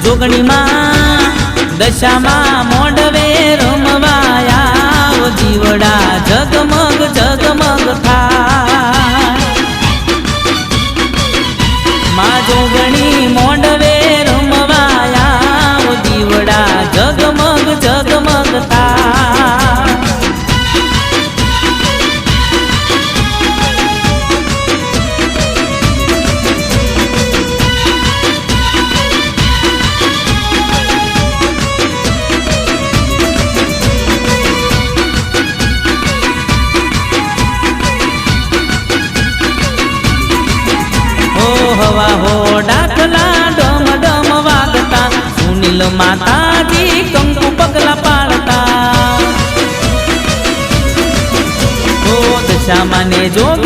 જોગણીમાં દશામાં મોઢવે રમવાયા જીવડા જગમગ જગમગ થાય માં જોગણી મોઢવે રમવાયા જીવડા જગમગ જગમગ થાય હવા હો ડાકલા ડમ ડમ વાગતા સુનિલ માતાજી કંકુ પગલા પાડતા દશામાને જોગ